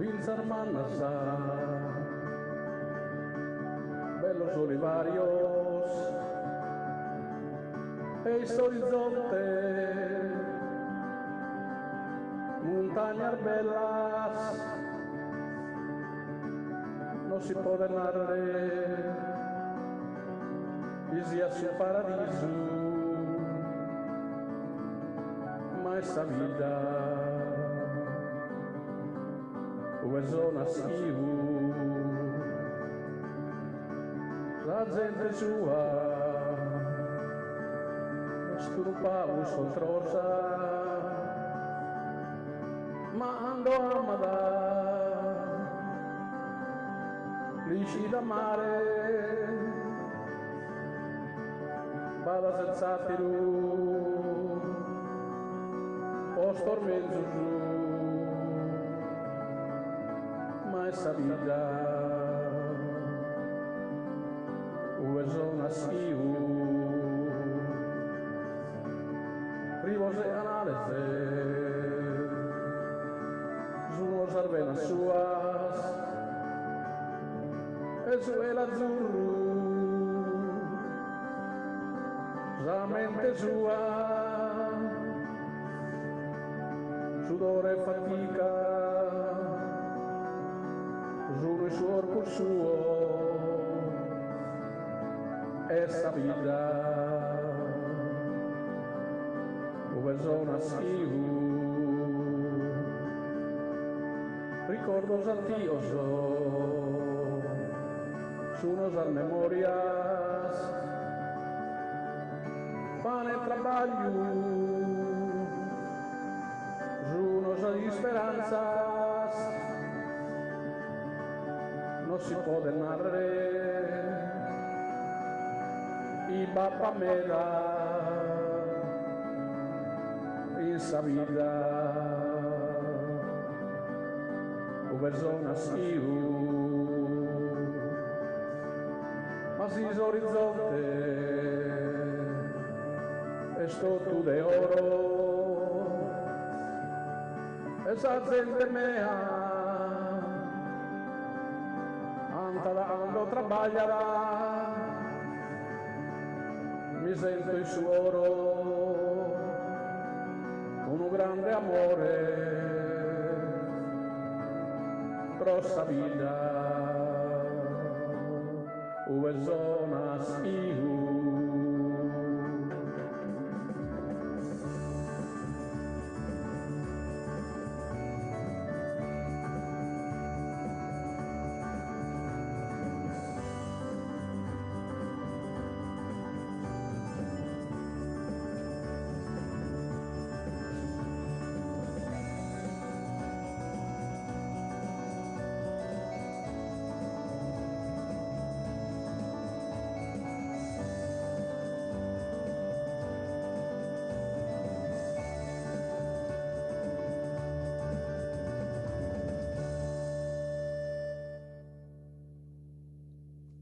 fins hermanas bellos olivarios eis horizonte montañas belas no se puede narrar dizia su paradiso ma essa vida o zona schivo la gente sua sturupavus controsa ma ando amada lisci da mare vada senza più o stormento giù ma essa vida o zona schivo rivose analese sono sarvenas suas e su el azzurro la mente sua sudore e fatica giuro il suo corpo suo essa vida dove zona schivo ricordos antioso sono as memorias pane e trabalho sono as esperanças non si può narrare i papamera essa vida o zona schivo ma si orizzonte è tutto de oro esa gente mea ando trabalhará mi sento il suoro con un grande amore grossa vida o zona schivo